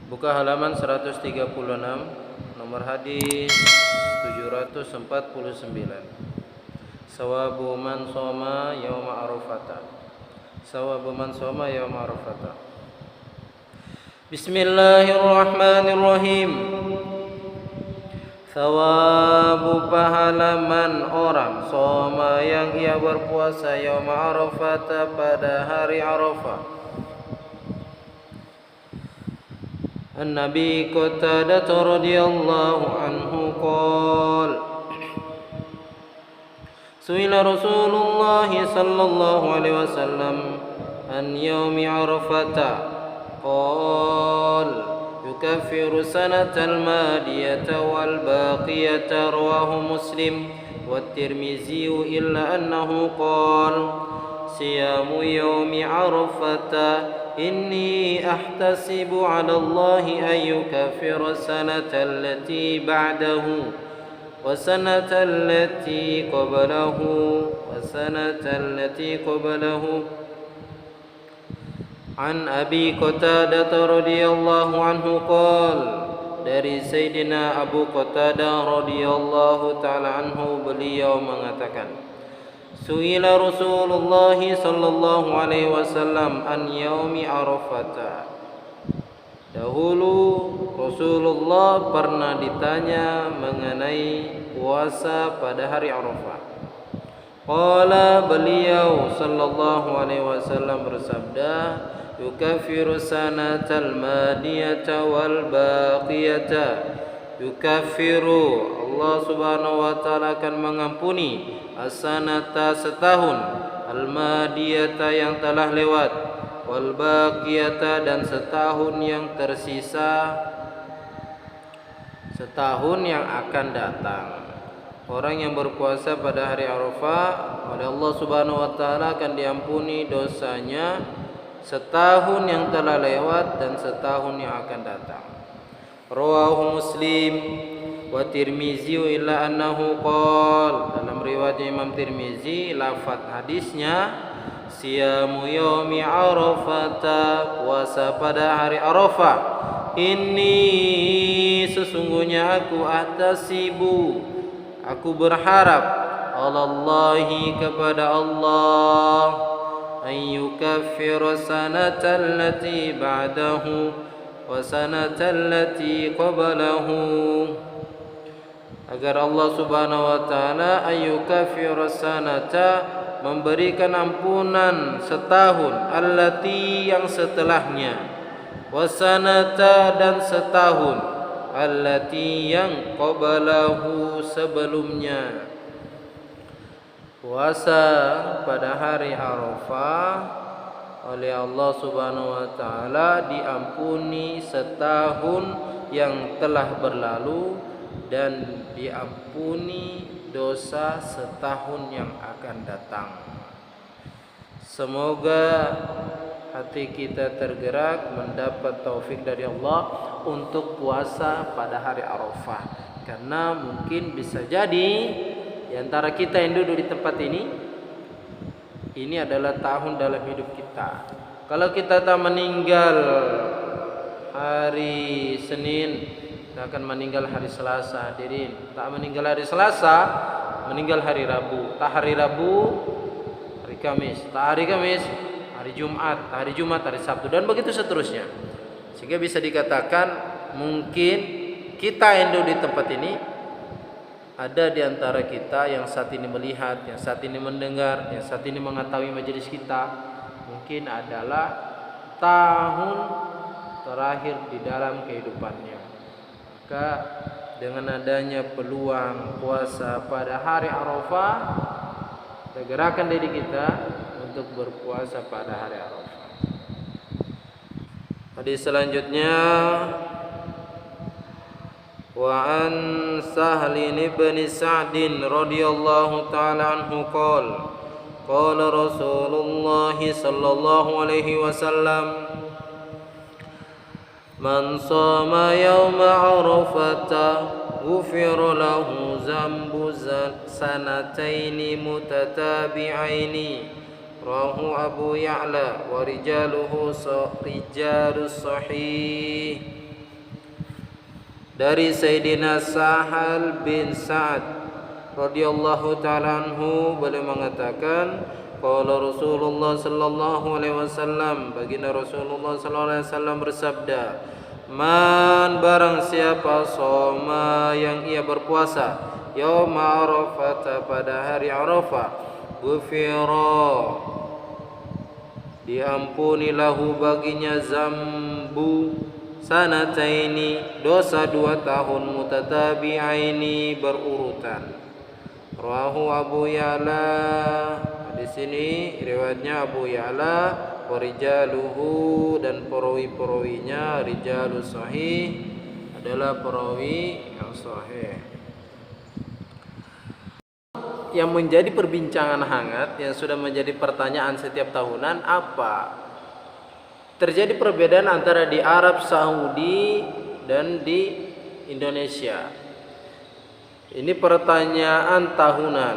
Buka halaman 136, nomor hadis 749. Sawabu man shoma yauma Arafata. Sawabu man shoma yauma Arafata. Bismillahirrahmanirrahim. Sawabu pahala man orang shoma yang ia berpuasa yauma Arafata pada hari Arafah. An-Nabi Qatadah radhiyallahu anhu qala Su'ila Rasulullah sallallahu alaihi wasallam an yaumi Arafata qala yukaffiru sanatal madiyata wal baqiyata rawahu Muslim wa Tirmizi illa annahu qala siyamu yaumi Arafata إني أحتسب على الله أن يكفر السنة التي بعده وسنة التي قبله عن أبي قتادة رضي الله عنه قال dari Sayyidina Abu Qatadah radhiyallahu ta'ala anhu beliau mengatakan Su'ila Rasulullah sallallahu alaihi wasallam an yaumi Arafata. Dahulu Rasulullah pernah ditanya mengenai puasa pada hari Arafah. Qala beliau sallallahu alaihi wasallam bersabda, yukaffiru sanatal madiyata wal baqiyata. Yukaffiru Allah subhanahu wa ta'ala akan mengampuni as-sanata setahun, al-madiyata yang telah lewat, wal baqiyata dan setahun yang tersisa, setahun yang akan datang. Orang yang berpuasa pada hari Arafah oleh Allah subhanahu wa ta'ala akan diampuni dosanya setahun yang telah lewat dan setahun yang akan datang. Rawahu Muslim wa Tirmizi illa annahu qala. Dalam riwayat Imam Tirmizi lafaz hadisnya siyamu yaumi Arafata, puasa pada hari Arafah. Ini sesungguhnya aku ahtasibu, aku berharap alallahi kepada Allah an yukaffira sanatal lati ba'dahu wa sanatal lati qablahu, agar Allah subhanahu wa ta'ala ayyukaffiru sanata, memberikan ampunan setahun, allati yang setelahnya, wasanata dan setahun, allati yang qablahu sebelumnya. Puasa pada hari Arafah oleh Allah subhanahu wa ta'ala diampuni setahun yang telah berlalu dan diampuni dosa setahun yang akan datang. Semoga hati kita tergerak mendapat taufik dari Allah untuk puasa pada hari Arafah. Karena mungkin bisa jadi di antara kita yang duduk di tempat ini adalah tahun dalam hidup kita. Kalau kita tak meninggal hari Senin, kita akan meninggal hari Selasa. Hadirin, tak meninggal hari Selasa, meninggal hari Rabu. Tak hari Rabu, hari Kamis. Tak hari Kamis, hari Jumat. Tak hari Jumat, hari Sabtu, dan begitu seterusnya. Sehingga bisa dikatakan mungkin kita yang duduk di tempat ini, ada di antara kita yang saat ini melihat, yang saat ini mendengar, yang saat ini mengetahui majelis kita, mungkin adalah tahun terakhir di dalam kehidupannya. Maka dengan adanya peluang puasa pada hari Arafah, kita gerakkan diri kita untuk berpuasa pada hari Arafah. Hadis selanjutnya wa an Sahl bin Sa'd radhiyallahu ta'ala anhu qala qala Rasulullah sallallahu alaihi wasallam man shama yawma Arafata ghufira lahu zambu sanataini mutatabi'aini rawahu Abu Ya'la wa rijalus sahih. dari Sayyidina Sahal bin Sa'ad radhiyallahu ta'ala anhu, beliau mengatakan, qala Rasulullah sallallahu alaihi wasallam, baginda Rasulullah sallallahu alaihi wasallam bersabda, man barang siapa soma yang ia berpuasa yauma Arafah pada hari Arafah, ghufira diampuni lahu baginya zambu sanataini, dosa 2 tahun mutatabi'aini berurutan. Rawahu Abu Ya'la, di sini riwayatnya Abu Ya'la, wa rijaluhu, dan perawi-perawinya rijalus sahih, adalah perawi yang sahih. Yang menjadi perbincangan hangat yang sudah menjadi pertanyaan setiap tahunan, apa terjadi perbedaan antara di Arab Saudi dan di Indonesia? Ini pertanyaan tahunan,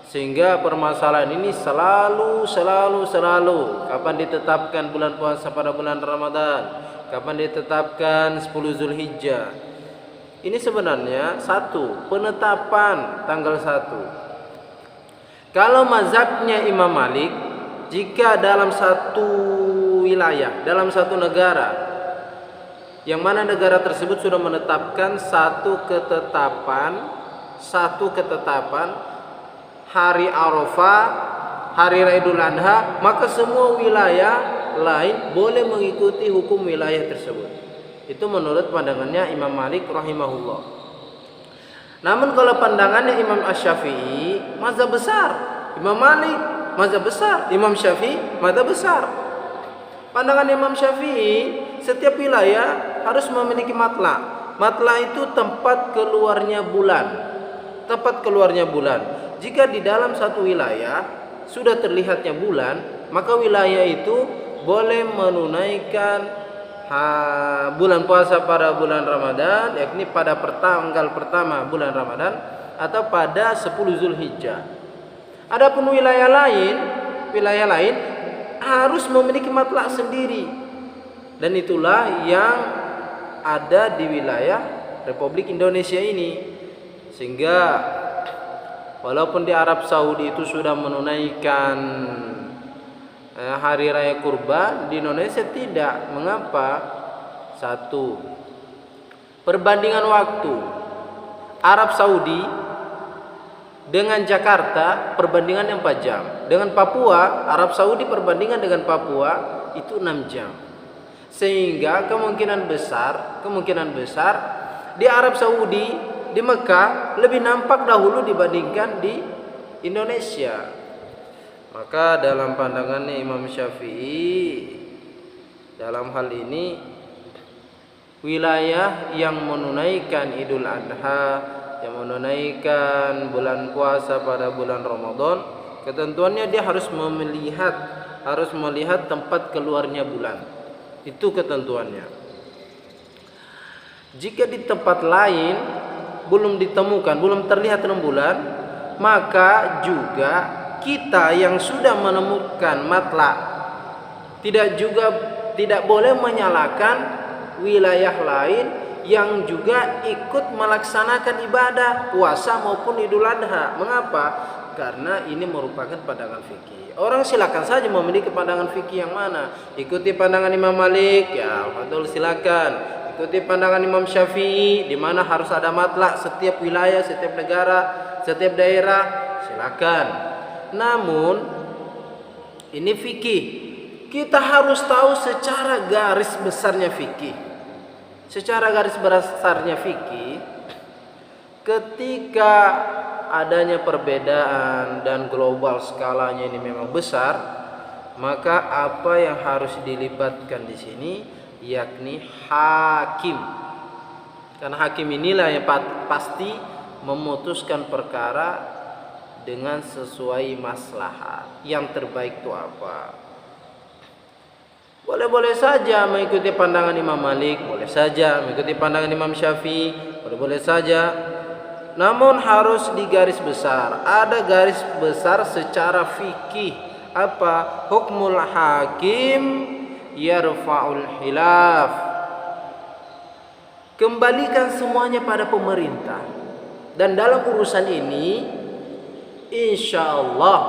sehingga permasalahan ini selalu kapan ditetapkan bulan puasa pada bulan Ramadan, kapan ditetapkan 10 Zulhijjah. Ini sebenarnya satu penetapan tanggal 1. Kalau mazhabnya Imam Malik, jika dalam satu wilayah, dalam satu negara, yang mana negara tersebut sudah menetapkan satu ketetapan hari Arafah, hari Idul Adha, maka semua wilayah lain boleh mengikuti hukum wilayah tersebut. Itu menurut pandangannya Imam Malik rahimahullah. Namun kalau pandangannya Imam Asy-Syafi'i, mazhab besar. Imam Malik mazhab besar, Imam Syafi'i mazhab besar. Pandangan Imam Syafi'i, setiap wilayah harus memiliki matla. Matla itu tempat keluarnya bulan. Tempat keluarnya bulan. Jika di dalam satu wilayah sudah terlihatnya bulan, maka wilayah itu boleh menunaikan bulan puasa pada bulan Ramadan, yakni pada tanggal pertama bulan Ramadan atau pada 10 Zulhijjah. Adapun wilayah lain harus memiliki matlak sendiri, dan itulah yang ada di wilayah Republik Indonesia ini. Sehingga walaupun di Arab Saudi itu sudah menunaikan hari raya kurban, di Indonesia tidak. Mengapa? Satu, perbandingan waktu Arab Saudi dengan Jakarta perbandingan 4 jam. Dengan Papua, Arab Saudi perbandingan dengan Papua itu 6 jam. Sehingga kemungkinan besar di Arab Saudi, di Mekah lebih nampak dahulu dibandingkan di Indonesia. Maka dalam pandangannya Imam Syafi'i, dalam hal ini wilayah yang menunaikan Idul Adha, yang menunaikan bulan puasa pada bulan Ramadan, ketentuannya dia harus melihat tempat keluarnya bulan. Itu ketentuannya. Jika di tempat lain belum ditemukan, belum terlihat rembulan, maka juga kita yang sudah menemukan matlak tidak boleh menyalahkan wilayah lain yang juga ikut melaksanakan ibadah puasa maupun Idul Adha. Mengapa? Karena ini merupakan pandangan fikih. Orang silakan saja memiliki pandangan fikih yang mana. Ikuti pandangan Imam Malik, ya betul, silakan. Ikuti pandangan Imam Syafi'i, di mana harus ada matlak setiap wilayah, setiap negara, setiap daerah, silakan. Namun ini fikih, kita harus tahu secara garis besarnya fikih. Secara garis besarnya fikih, ketika adanya perbedaan dan global skalanya ini memang besar, maka apa yang harus dilibatkan di sini yakni hakim. Karena hakim inilah yang pasti memutuskan perkara dengan sesuai maslahat. Yang terbaik itu apa? Boleh-boleh saja mengikuti pandangan Imam Malik, boleh saja mengikuti pandangan Imam Syafi'i, boleh-boleh saja. Namun harus di garis besar. Ada garis besar secara fikih. Apa? Hukmul hakim yarfa'ul khilaf. Kembalikan semuanya pada pemerintah. Dan dalam urusan ini, insya Allah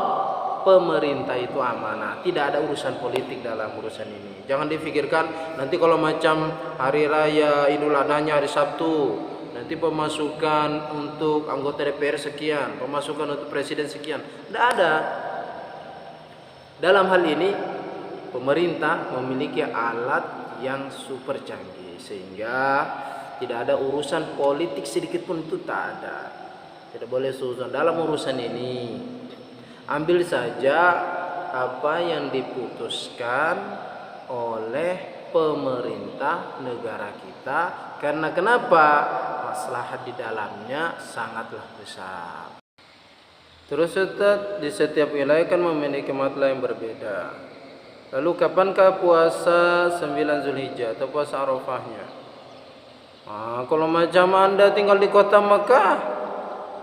pemerintah itu amanah. Tidak ada urusan politik dalam urusan ini. Jangan dipikirkan nanti kalau macam hari raya Idul Adha-nya hari Sabtu, nanti pemasukan untuk anggota DPR sekian, pemasukan untuk presiden sekian. Tidak ada. Dalam hal ini pemerintah memiliki alat yang super canggih sehingga tidak ada urusan politik sedikit pun, itu tak ada. Tidak boleh suzon dalam urusan ini. Ambil saja apa yang diputuskan oleh pemerintah negara kita. Karena kenapa? Maslahat di dalamnya sangatlah besar. Terus Ustaz, di setiap wilayah kan memiliki matlah yang berbeda. Lalu kapankah puasa 9 Zulhijjah atau puasa Arafahnya? Kalau macam Anda tinggal di kota Mekah,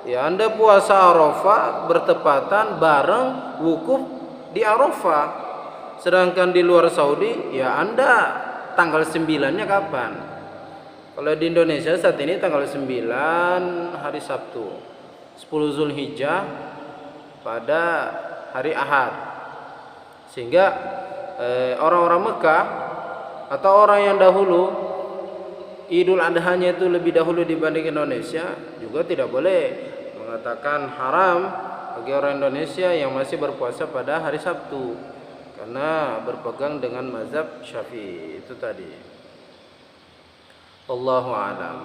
ya Anda puasa Arafah bertepatan bareng wukuf di Arafah. Sedangkan di luar Saudi, ya Anda tanggal 9-nya kapan? Kalau di Indonesia saat ini tanggal 9 hari Sabtu, 10 Zulhijjah pada hari Ahad. Sehingga orang-orang Mekah atau orang yang dahulu Idul Adha-nya itu lebih dahulu dibanding Indonesia, juga tidak boleh mengatakan haram bagi orang Indonesia yang masih berpuasa pada hari Sabtu, karena berpegang dengan mazhab Syafi'i itu tadi. Allahu a'lam.